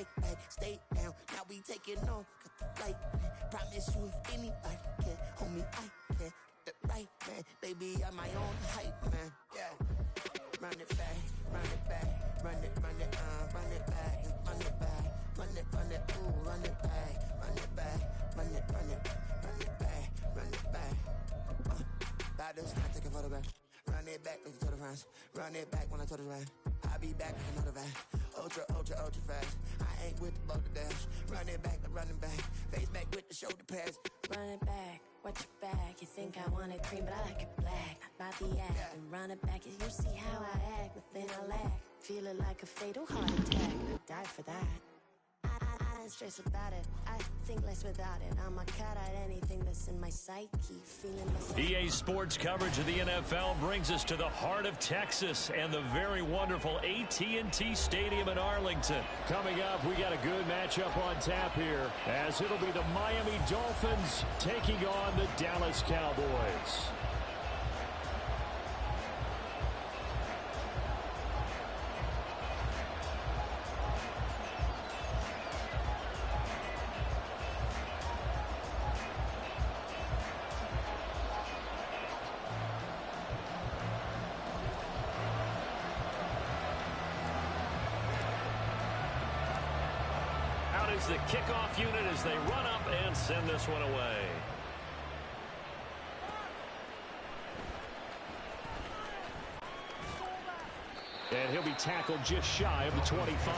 right back, stay down. Now we taking on, got the right man. Promise you if anybody can, homie, I can. Get the right man, baby, I'm my own hype man. Yeah. Run it back, run it back, run it back, run it back, run it, ooh, run it back, run it back, run it back, run it back. About this time, take a photograph. Run it back, like you told the friends. Run it back when I told the rap. I'll be back with another van. Ultra, ultra, ultra fast. I ain't with the boat to dash. Run it back, like running back. Face back with the shoulder pads. Run it back, watch your back. You think I want it cream, but I like it black. Not the act, yeah. And run it back. You see how I act, nothing I lack. Feeling like a fatal heart attack. I die for that. I don't stress about it. I think less without it. I'm a cat at anything that's in my psyche. Feeling myself. EA Sports coverage of the NFL brings us to the heart of Texas and the very wonderful AT&T Stadium in Arlington. Coming up, we got a good matchup on tap here, as it'll be the Miami Dolphins taking on the Dallas Cowboys. The kickoff unit as they run up and send this one away. And he'll be tackled just shy of the 25.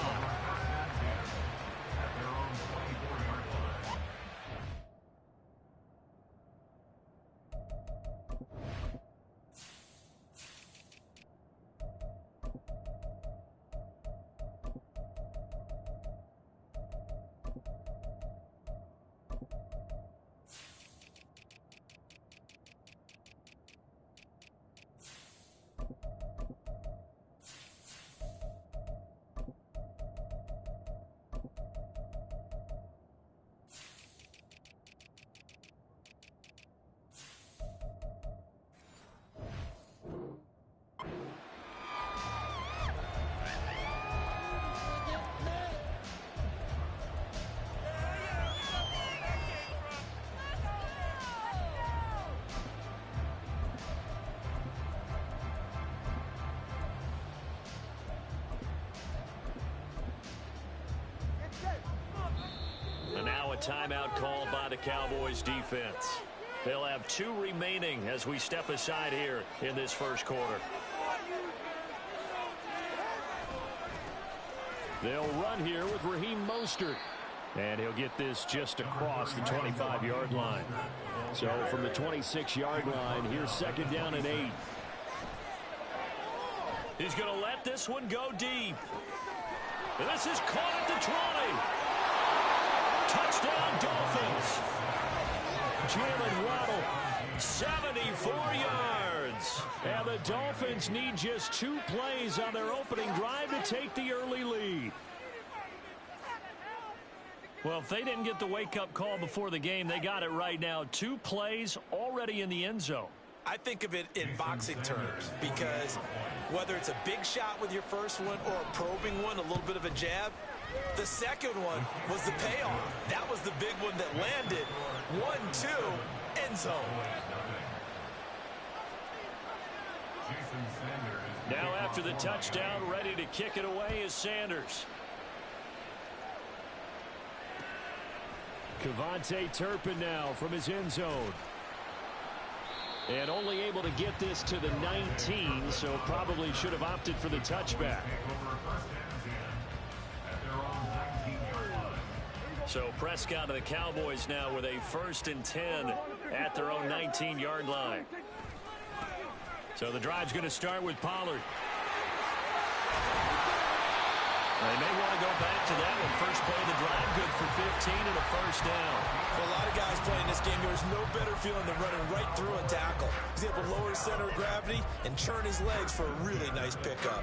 Timeout called by the Cowboys defense. They'll have 2 remaining as we step aside here in this first quarter. They'll run here with Raheem Mostert. And he'll get this just across the 25-yard line. So from the 26-yard line, here's second down and 8. He's going to let this one go deep. And this is caught at the 20. Touchdown, Dolphins. Jalen Waddle, 74 yards. And the Dolphins need just 2 plays on their opening drive to take the early lead. Well, if they didn't get the wake-up call before the game, they got it right now. 2 plays already in the end zone. I think of it in boxing terms, because whether it's a big shot with your first one or a probing one, a little bit of a jab, the second one was the payoff. That was the big one that landed. 1-2, end zone. Now after the touchdown, ready to kick it away is Sanders. Kevontae Turpin now from his end zone. And only able to get this to the 19, so probably should have opted for the touchback. So Prescott of the Cowboys now with a 1st and 10 at their own 19-yard line. So the drive's going to start with Pollard. They may want to go back to that one. First play of the drive, good for 15 and a first down. For a lot of guys playing this game, there's no better feeling than running right through a tackle. He's able to lower his center of gravity and turn his legs for a really nice pickup.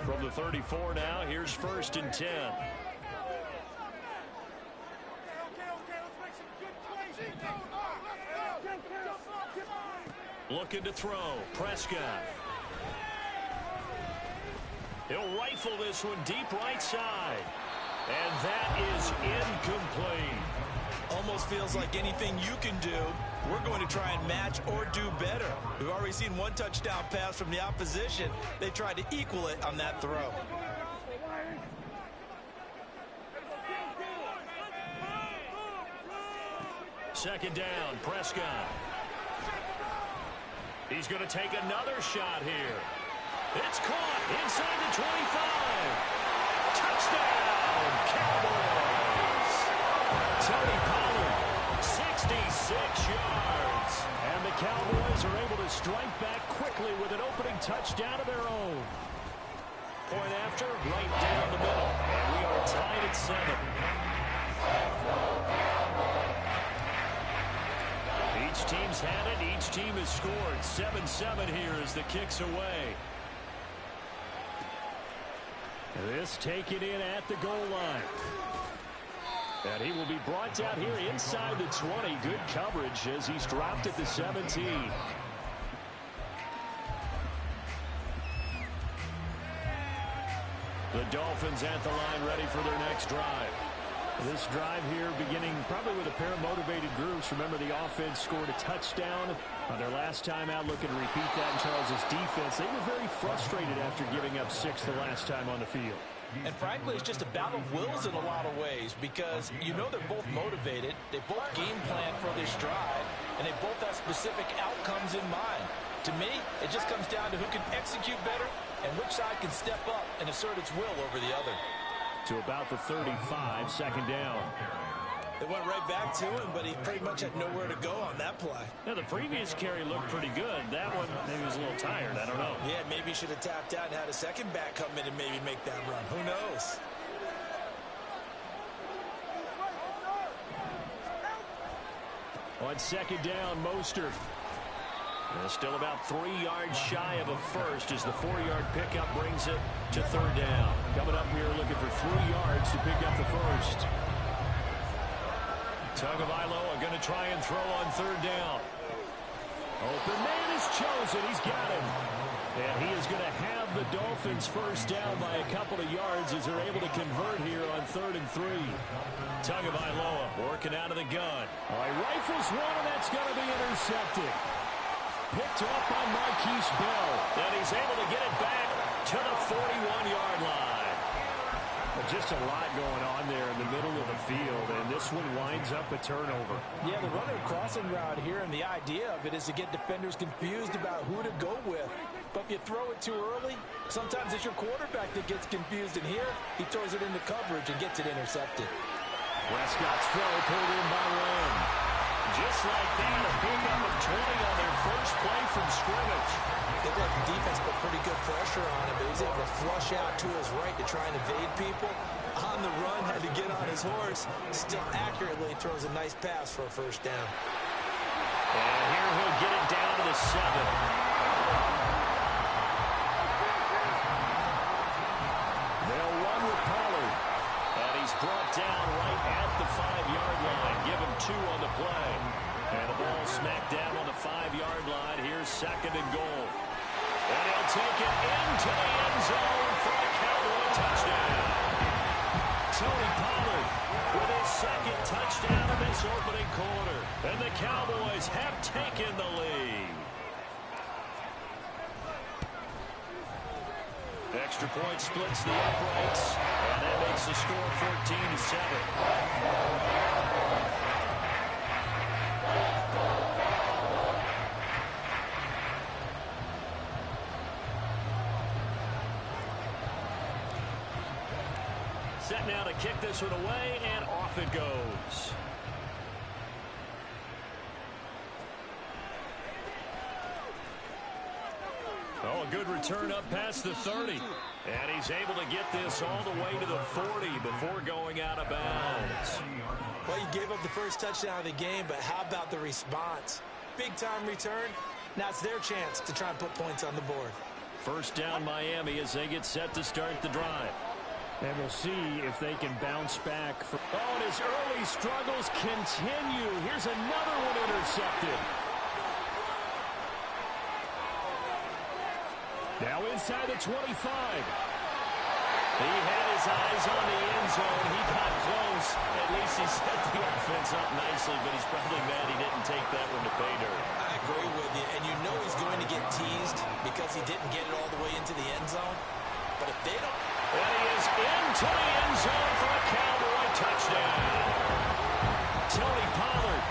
From the 34 now, here's 1st and 10. Looking to throw. Prescott. He'll rifle this one deep right side. And that is incomplete. Almost feels like anything you can do, we're going to try and match or do better. We've already seen one touchdown pass from the opposition. They tried to equal it on that throw. Second down, Prescott. He's going to take another shot here. It's caught inside the 25. Touchdown, Cowboys. Tony Pollard, 66 yards. And the Cowboys are able to strike back quickly with an opening touchdown of their own. Point after, right down the middle. And we are tied at 7. Each team's had it. Each team has scored. 7-7 here as the kick's away. This taken in at the goal line. And he will be brought down here inside the 20. Good coverage as he's dropped at the 17. The Dolphins at the line ready for their next drive. This drive here beginning probably with a pair of motivated groups. Remember, the offense scored a touchdown on their last time out. Looking to repeat that in Charles's defense. They were very frustrated after giving up 6 the last time on the field. And frankly, it's just a battle of wills in a lot of ways because you know they're both motivated. They both game plan for this drive, and they both have specific outcomes in mind. To me, it just comes down to who can execute better and which side can step up and assert its will over the other. To about the 35, second down. They went right back to him, but he pretty much had nowhere to go on that play. Now, the previous carry looked pretty good. That one, maybe he was a little tired. I don't know. Yeah, maybe he should have tapped out and had a second back come in and maybe make that run. Who knows? On second down, Mostert. Still about 3 yards shy of a first as the 4-yard pickup brings it to third down. Coming up here looking for 3 yards to pick up the first. Tagovailoa going to try and throw on third down. Open man is chosen. He's got him. And he is going to have the Dolphins first down by a couple of yards as they're able to convert here on 3rd and 3. Tagovailoa working out of the gun. All right, rifles one, and that's going to be intercepted. Picked up by Marquise Bell. And he's able to get it back to the 41-yard line. Well, just a lot going on there in the middle of the field, and this one winds up a turnover. Yeah, the running crossing route here, and the idea of it is to get defenders confused about who to go with. But if you throw it too early, sometimes it's your quarterback that gets confused, and here he throws it into coverage and gets it intercepted. Prescott's throw pulled in by Lamb. Just like that, a pickup of 20 on their first play from scrimmage. Looked like the defense put pretty good pressure on him, but he's able to flush out to his right to try and evade people. On the run, had to get on his horse. Still accurately throws a nice pass for a first down. And here he'll get it down to the 7. They'll run with Pollard. And he's brought down right at the 5-yard line. Give him 2 on the play. And the ball smacked down on the 5-yard line. Here's 2nd and goal. And he'll take it into the end zone for a Cowboy touchdown. Tony Pollard with his 2nd touchdown of this opening quarter. And the Cowboys have taken the lead. Extra point splits the uprights, and that makes the score 14-7. Set now to kick this one away, and off it goes. Oh, a good return up past the 30. And he's able to get this all the way to the 40 before going out of bounds. Well, you gave up the first touchdown of the game, but how about the response? Big-time return. Now it's their chance to try and put points on the board. First down Miami as they get set to start the drive. And we'll see if they can bounce back. Oh, and his early struggles continue. Here's another one intercepted. Now inside the 25. He had his eyes on the end zone. He got close. At least he set the offense up nicely, but he's probably mad he didn't take that one to pay dirt. I agree with you, and you know he's going to get teased because he didn't get it all the way into the end zone. But if they don't... And he is into the end zone for a Cowboy touchdown. Tony Pollard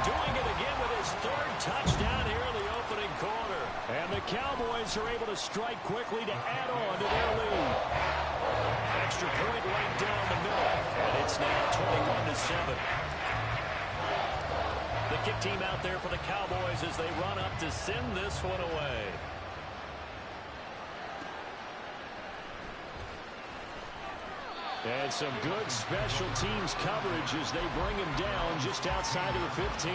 doing it again with his third touchdown here in the opening quarter. And the Cowboys are able to strike quickly to add on to their lead. Extra point right down the middle. And it's now 21-7. The kick team out there for the Cowboys as they run up to send this one away. And some good special teams coverage as they bring him down just outside of the 15.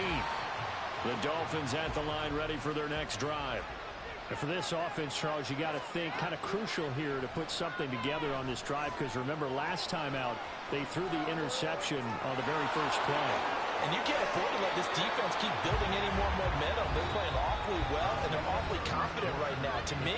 The Dolphins at the line ready for their next drive. And for this offense, Charles, you got to think kind of crucial here to put something together on this drive because remember last time out they threw the interception on the very first play. And you can't afford to let this defense keep building any more momentum. They're playing awfully well, and they're awfully confident right now. To me,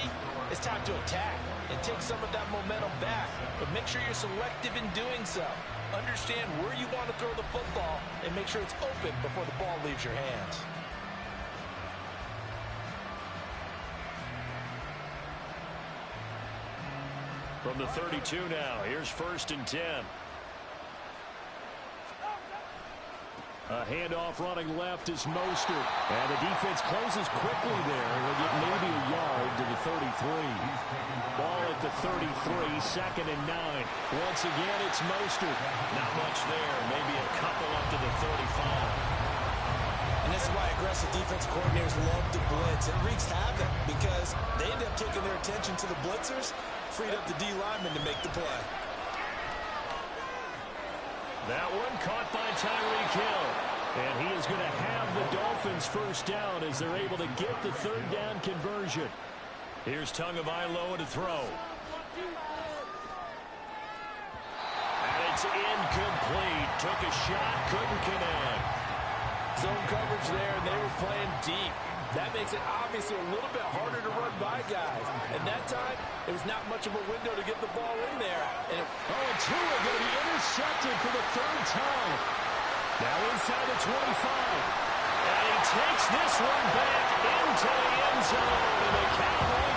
it's time to attack and take some of that momentum back. But make sure you're selective in doing so. Understand where you want to throw the football and make sure it's open before the ball leaves your hands. From the 32 now, here's 1st and 10. A handoff running left is Mostert. And the defense closes quickly there. They'll get maybe a yard to the 33. Ball at the 33, 2nd and 9. Once again, it's Mostert. Not much there. Maybe a couple up to the 35. And this is why aggressive defense coordinators love to blitz. It wreaks havoc because they end up taking their attention to the blitzers, freed up the D lineman to make the play. That one caught by Tyreek Hill. And he is going to have the Dolphins first down as they're able to get the third down conversion. Here's Tagovailoa to throw. And it's incomplete. Took a shot, couldn't connect. Zone coverage there, and they were playing deep. That makes it obviously a little bit harder to run by guys. And that time, it was not much of a window to get the ball in there. And Tua going to be intercepted for the third time. Now inside the 25. And he takes this one back into the end zone. And the Cowboy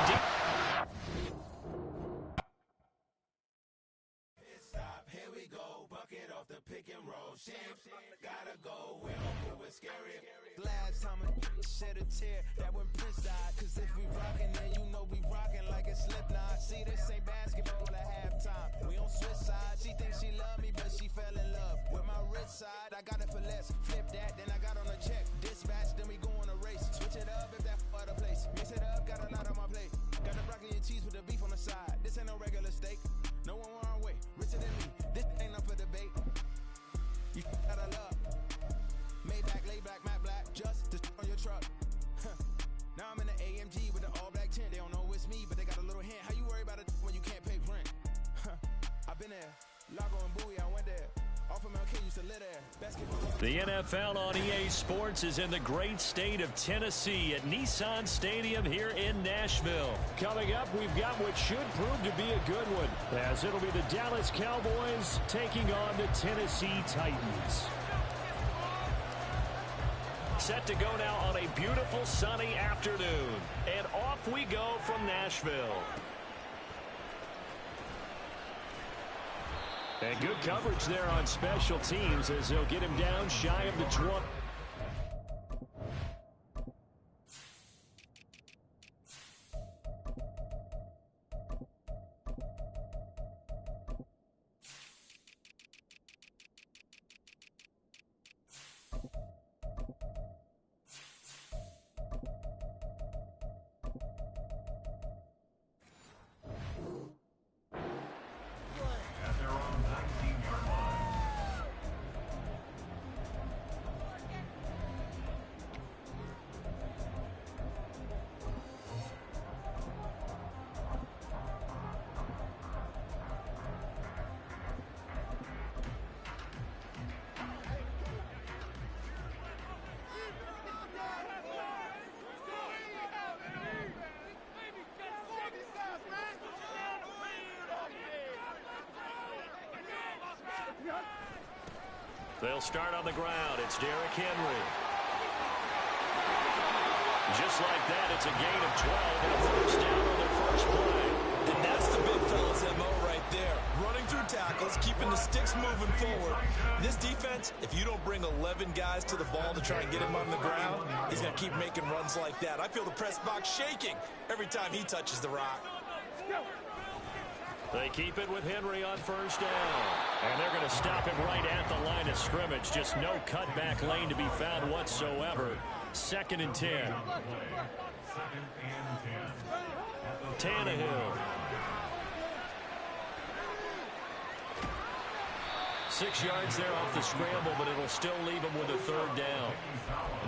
Stop, here we go. Bucket off the pick and roll. Champs, gotta go. We don't move it scary. Last time a shed a tear, that when Prince died. Cause if we rockin', then you know we rockin' like a Slipknot. See, this ain't basketball at halftime. We on switch side. She thinks she love me, but she fell in love with my rich side. I got it for less. Flip that, then I got on a check. Dispatch, then we go on a race. Switch it up if that other place. Mix it up, got a lot on my plate. Got the broccoli and cheese with the beef on the side. This ain't no regular steak. No one wrong way. Richer than me. This ain't up for debate. You got a love. Maybach, lay black, matte black. Just to on your truck. Now I'm in the AMG with the all black tint. They don't know it's me, but they got a little hint. How you worry about it when you can't pay rent? I've been there. Lago and Bowie, I went there. Off of MLK used to live there. The NFL on EA Sports is in the great state of Tennessee at Nissan Stadium here in Nashville. Coming up, we've got what should prove to be a good one, as it'll be the Dallas Cowboys taking on the Tennessee Titans. Set to go now on a beautiful sunny afternoon. And off we go from Nashville. And good coverage there on special teams as they'll get him down shy of the 20. They'll start on the ground. It's Derrick Henry. Just like that, it's a gain of 12 and a first down on their first play. And that's the big fella's MO right there. Running through tackles, keeping the sticks moving forward. This defense, if you don't bring 11 guys to the ball to try and get him on the ground, he's going to keep making runs like that. I feel the press box shaking every time he touches the rock. They keep it with Henry on first down. And they're going to stop him right at the line of scrimmage. Just no cutback lane to be found whatsoever. 2nd and 10. Tannehill. 6 yards there off the scramble, but it'll still leave him with a 3rd down.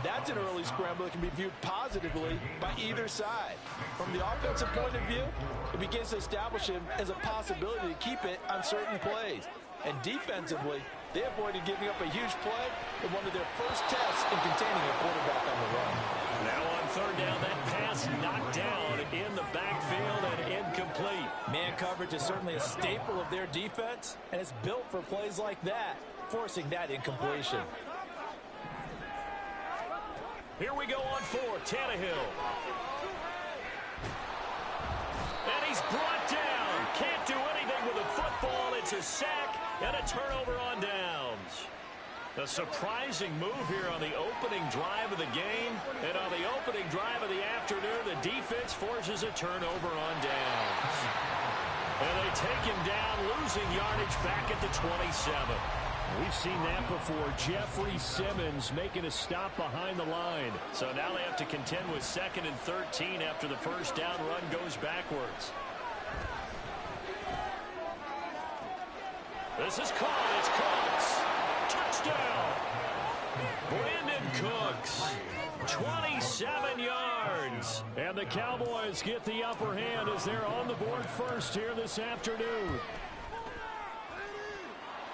That's an early scramble that can be viewed positively by either side. From the offensive point of view, it begins to establish him as a possibility to keep it on certain plays. And defensively, they avoided giving up a huge play in one of their first tests in containing a quarterback on the run. Now on 3rd down, that pass knocked down in the backfield and incomplete. Man coverage is certainly a staple of their defense, and it's built for plays like that, forcing that incompletion. Here we go on 4, Tannehill. And he's brought down. Can't do anything with a football. It's a sack and a turnover on downs. A surprising move here on the opening drive of the game. And on the opening drive of the afternoon, the defense forces a turnover on downs. And they take him down, losing yardage back at the 27. We've seen that before. Jeffrey Simmons making a stop behind the line. So now they have to contend with 2nd and 13 after the first down run goes backwards. This is caught. It's Cooks. Touchdown. Brandon Cooks. 27 yards. And the Cowboys get the upper hand as they're on the board first here this afternoon.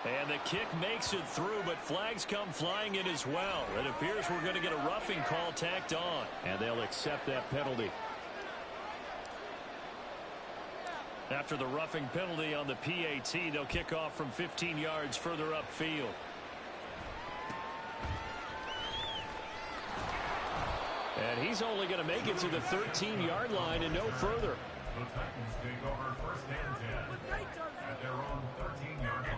And the kick makes it through, but flags come flying in as well. It appears we're going to get a roughing call tacked on. And they'll accept that penalty. After the roughing penalty on the PAT, they'll kick off from 15 yards further upfield. And he's only going to make it to the 13-yard line and no further. The Titans take over 1st and 10 at their own 13-yard line.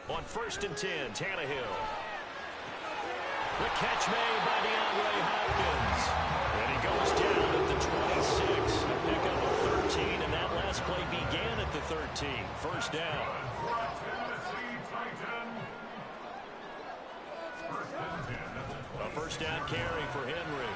On 1st and 10, Tannehill. The catch made by DeAndre Hopkins. And he goes down at the 26. A pickup of 13, and that last play began at the 13. First down. A first down carry for Henry.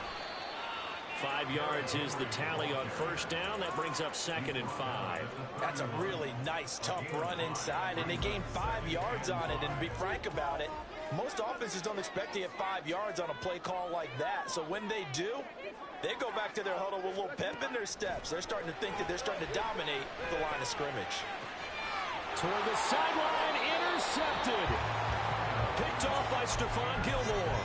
5 yards is the tally on first down. That brings up 2nd and 5. That's a really nice, tough run inside, and they gained 5 yards on it. And to be frank about it, most offenses don't expect to get 5 yards on a play call like that. So when they do, they go back to their huddle with a little pep in their steps. They're starting to think that they're starting to dominate the line of scrimmage. Toward the sideline, intercepted. Picked off by Stephon Gilmore.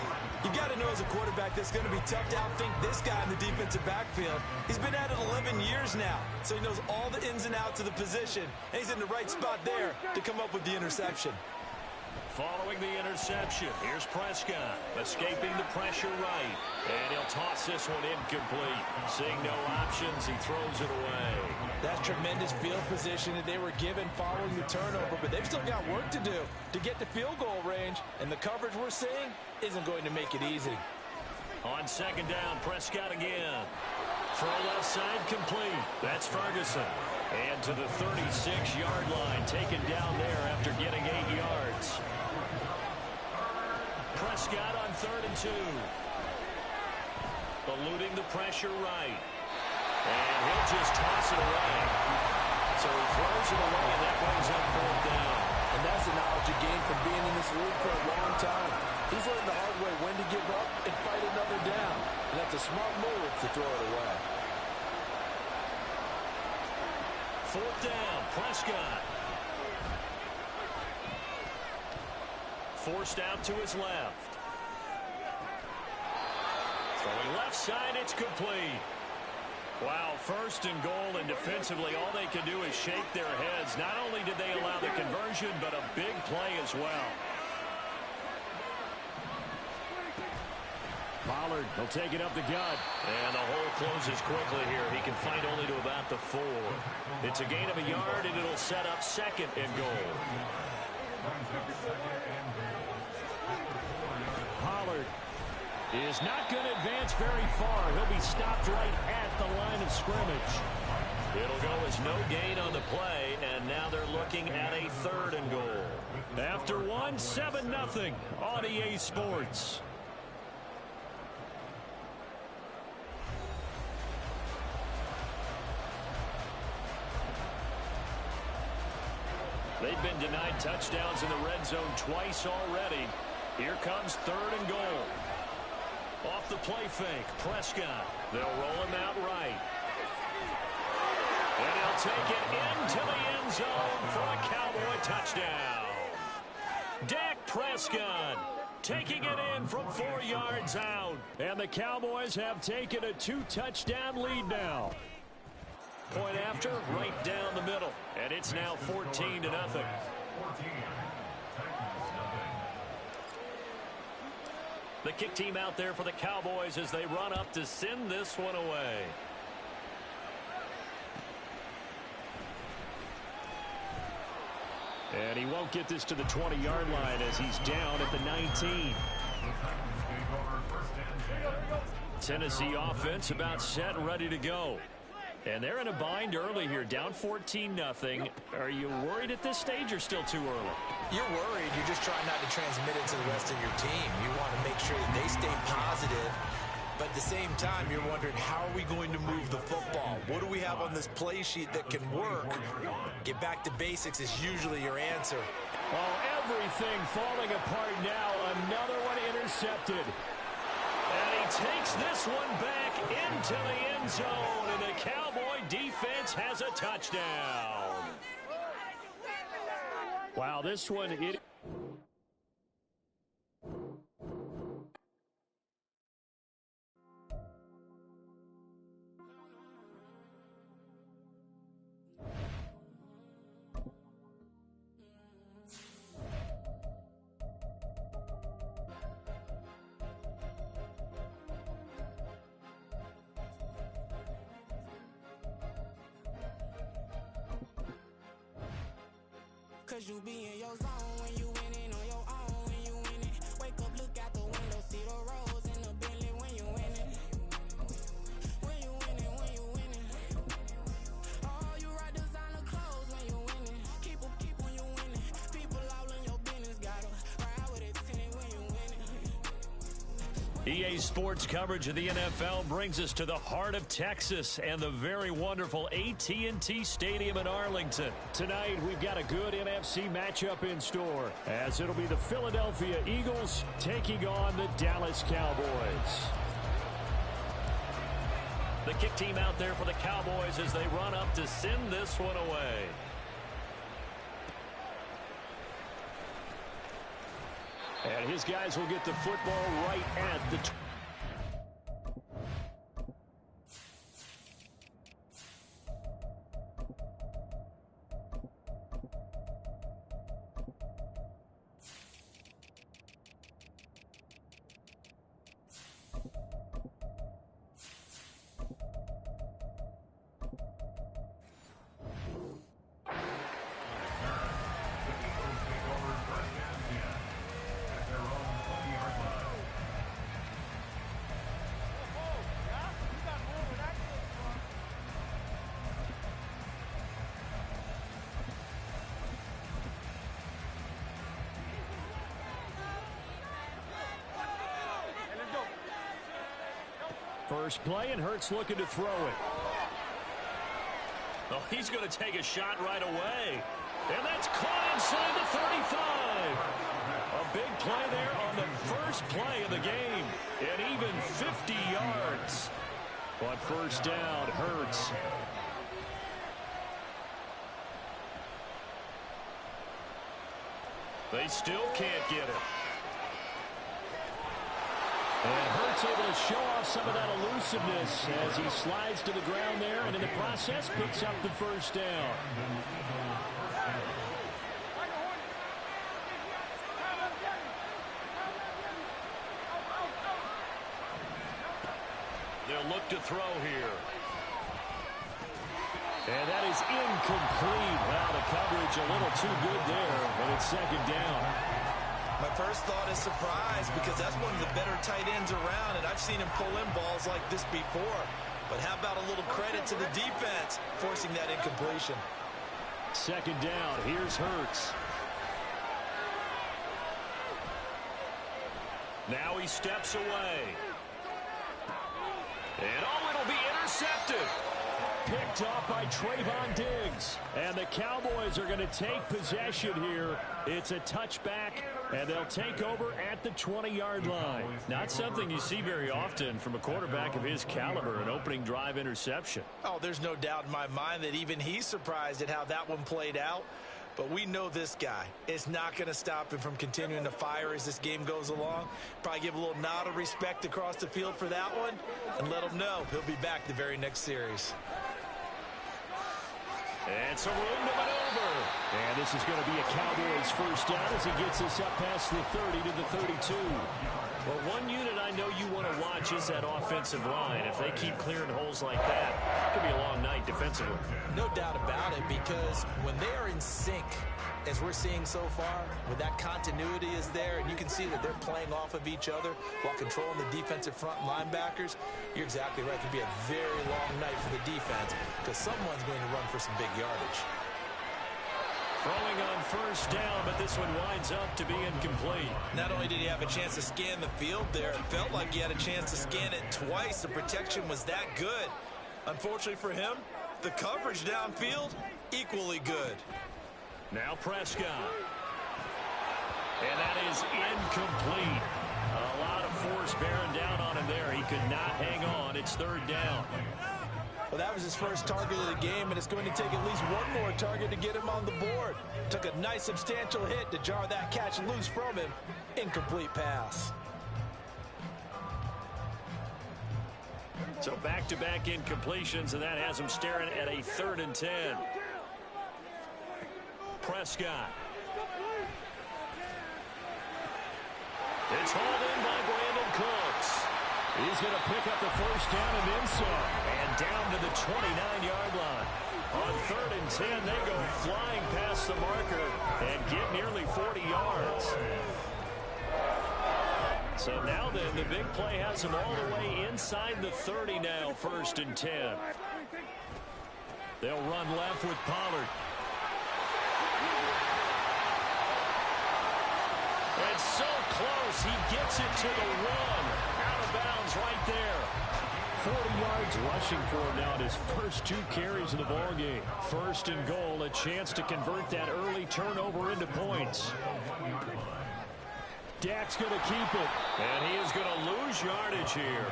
You've got to know as a quarterback that's going to be tough to outthink this guy in the defensive backfield. He's been at it 11 years now, so he knows all the ins and outs of the position, and he's in the right spot there to come up with the interception. Following the interception, here's Prescott, escaping the pressure right, and he'll toss this one incomplete. Seeing no options, he throws it away. That's tremendous field position that they were given following the turnover, but they've still got work to do to get to field goal range, and the coverage we're seeing isn't going to make it easy. On 2nd down, Prescott again. Throw left side complete. That's Ferguson. And to the 36-yard line, taken down there after getting 8 yards. Prescott on 3rd and 2. Eluding the pressure right. And he'll just toss it away. So he throws it away, and that brings up 4th down. And that's the knowledge you gain from being in this league for a long time. He's learned the hard way when to give up and fight another down. And that's a smart move to throw it away. 4th down, Prescott. Forced out to his left. Throwing left side, it's complete. Wow, first and goal, and defensively, all they can do is shake their heads. Not only did they allow the conversion, but a big play as well. Pollard will take it up the gut. And the hole closes quickly here. He can find only to about the 4. It's a gain of a yard, and it'll set up second and goal. Pollard is not going to advance very far. He'll be stopped right at the line of scrimmage. It'll go as no gain on the play, and now they're looking at a 3rd and goal. After one, 7-0 on EA Sports. They've been denied touchdowns in the red zone twice already. Here comes 3rd and goal. Off the play fake, Prescott. They'll roll him out right. And he'll take it into the end zone for a Cowboy touchdown. Dak Prescott taking it in from 4 yards out. And the Cowboys have taken a 2-touchdown lead now. Point after, right down the middle. And it's now 14-0. The kick team out there for the Cowboys as they run up to send this one away. And he won't get this to the 20-yard line as he's down at the 19. Tennessee offense about set and ready to go. And they're in a bind early here, down 14-0. Are you worried at this stage or still too early? You're worried. You're just trying not to transmit it to the rest of your team. You want to make sure that they stay positive. But at the same time, you're wondering, how are we going to move the football? What do we have on this play sheet that can work? Get back to basics is usually your answer. Oh, everything falling apart now. Another one intercepted. And he takes this one back into the end zone, and the Cowboy defense has a touchdown. Wow, this one... Cause you be in your zone when you winning on your own when you winning. Wake up, look out the window, see the rose in the Bentley when you winning. When you winning, when you winning. Oh, you ride designer clothes when you winning. Keep when you winning. People all in your business, gotta ride with it 10 when you winning. EA Sports coverage of the NFL brings us to the heart of Texas and the very wonderful AT&T Stadium in Arlington. Tonight, we've got a good NFC matchup in store, as it'll be the Philadelphia Eagles taking on the Dallas Cowboys. The kick team out there for the Cowboys as they run up to send this one away. And his guys will get the football right at the... First play, and Hurts looking to throw it. Oh, he's going to take a shot right away. And that's caught inside the 35. A big play there on the first play of the game. And even 50 yards. But first down, Hurts. They still can't get it. And Hurts Hurts able to show off some of that elusiveness as he slides to the ground there, and in the process picks up the first down. They'll look to throw here. And that is incomplete. Wow, the coverage a little too good there, but it's second down. My first thought is surprise because that's one of the better tight ends around, and I've seen him pull in balls like this before. But how about a little credit to the defense forcing that incompletion? Second down. Here's Hurts. Now he steps away. And it'll be intercepted. Picked off by Trayvon Diggs. And the Cowboys are going to take possession here. It's a touchback, and they'll take over at the 20-yard line. Not something you see very often from a quarterback of his caliber, an opening drive interception. Oh, there's no doubt in my mind that even he's surprised at how that one played out. But we know this guy is not going to stop him from continuing to fire as this game goes along. Probably give a little nod of respect across the field for that one and let him know he'll be back the very next series. And some room to maneuver. And this is going to be a Cowboys first down as he gets us up past the 30 to the 32. Well, one unit I know you want to watch is that offensive line. If they keep clearing holes like that, it could be a long night defensively. No doubt about it, because when they are in sync, as we're seeing so far, when that continuity is there and you can see that they're playing off of each other while controlling the defensive front linebackers, you're exactly right. It could be a very long night for the defense because someone's going to run for some big yardage. Throwing on first down, but this one winds up to be incomplete. Not only did he have a chance to scan the field there, it felt like he had a chance to scan it twice. The protection was that good. Unfortunately for him, the coverage downfield, equally good. Now Prescott. And that is incomplete. A lot of force bearing down on him there. He could not hang on. It's third down. Well, that was his first target of the game, and it's going to take at least one more target to get him on the board. Took a nice substantial hit to jar that catch loose from him. Incomplete pass. So back-to-back incompletions, and that has him staring at a 3rd and 10. Prescott. It's hauled in by Brandon Cooks. He's going to pick up the first down and then some. And down to the 29-yard line. On 3rd and 10, they go flying past the marker and get nearly 40 yards. So now then, the big play has him all the way inside the 30 now, 1st and 10. They'll run left with Pollard. It's so close. He gets it to the 1. Out of bounds right there. 40 yards rushing for him now in his first 2 carries of the ball game. 1st and goal, a chance to convert that early turnover into points. Dak's going to keep it. And he is going to lose yardage here.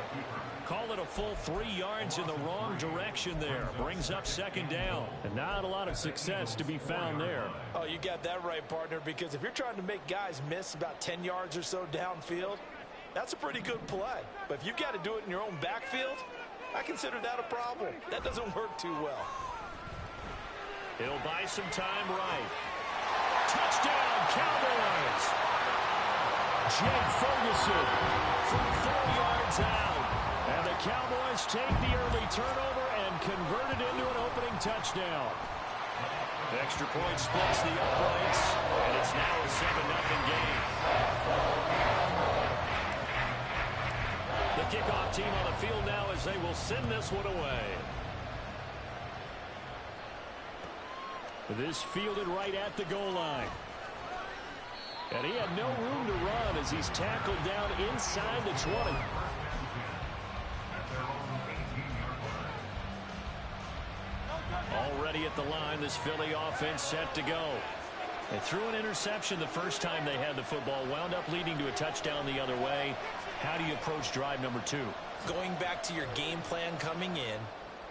Call it a full 3 yards in the wrong direction there. Brings up 2nd down. And not a lot of success to be found there. Oh, you got that right, partner, because if you're trying to make guys miss about 10 yards or so downfield, that's a pretty good play. But if you've got to do it in your own backfield, I consider that a problem. That doesn't work too well. He'll buy some time right. Touchdown, Cowboys! Jake Ferguson from 4 yards out. And the Cowboys take the early turnover and convert it into an opening touchdown. Extra point splits the uprights, and it's now a 7-0 game. The kickoff team on the field now as they will send this one away. This fielded right at the goal line. And he had no room to run as he's tackled down inside the 20. Already at the line, this Philly offense set to go. They threw an interception the first time they had the football, wound up leading to a touchdown the other way. How do you approach drive number 2? Going back to your game plan coming in,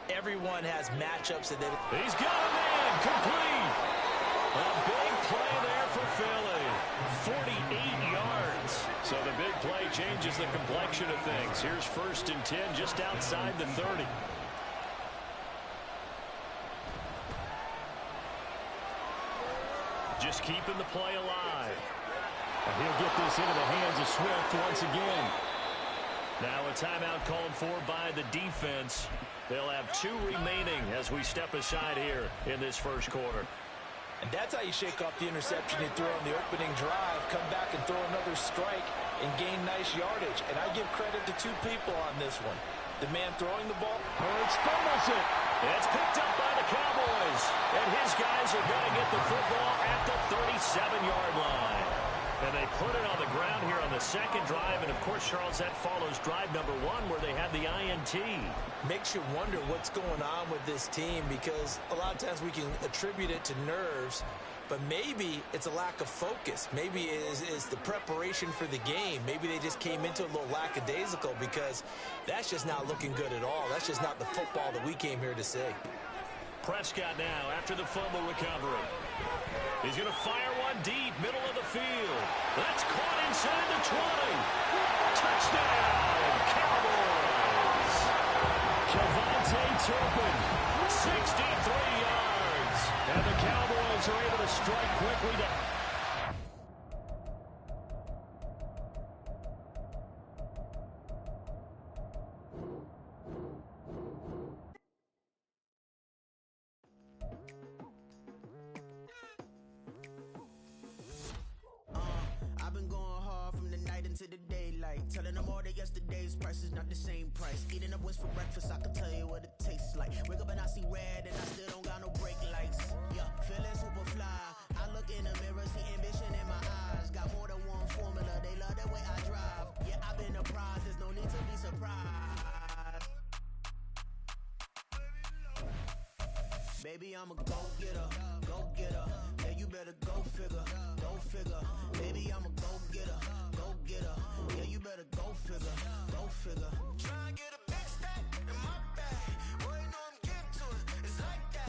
everyone has matchups that they... He's got a man, complete. A big play there for Philly. 48 yards. So the big play changes the complexion of things. Here's 1st and 10 just outside the 30. Just keeping the play alive. And he'll get this into the hands of Swift once again. Now a timeout called for by the defense. They'll have 2 remaining as we step aside here in this first quarter. And that's how you shake off the interception you threw on the opening drive, come back and throw another strike and gain nice yardage. And I give credit to 2 people on this one. The man throwing the ball. Hurts fumbles it. It's picked up by the Cowboys. And his guys are going to get the football at the 37-yard line. And they put it on the ground here on the second drive. And, of course, Charles, that follows drive number 1 where they had the INT. Makes you wonder what's going on with this team because a lot of times we can attribute it to nerves, but maybe it's a lack of focus. Maybe it is the preparation for the game. Maybe they just came into a little lackadaisical because that's just not looking good at all. That's just not the football that we came here to see. Prescott now after the fumble recovery. He's going to fire one deep, middle of the field. That's caught inside the 20. Touchdown, Cowboys. Javonte Turpin, 63 yards. and the Cowboys are able to strike quickly to... I've been going hard from the night into the daylight, telling them all that yesterday's price is not the same price. Eating up what's for breakfast, I can tell you what it tastes like. Wake up and I see red and I still don't got no brake lights. Yeah, feeling super fly. I look in the mirror, see ambition in my eyes. Got more than one formula, they love the way I drive. Yeah, I've been a prize, there's no need to be surprised. Baby, I'm a go-getter, go-getter. Yeah, you better go figure, go figure. Baby, I'm a go-getter,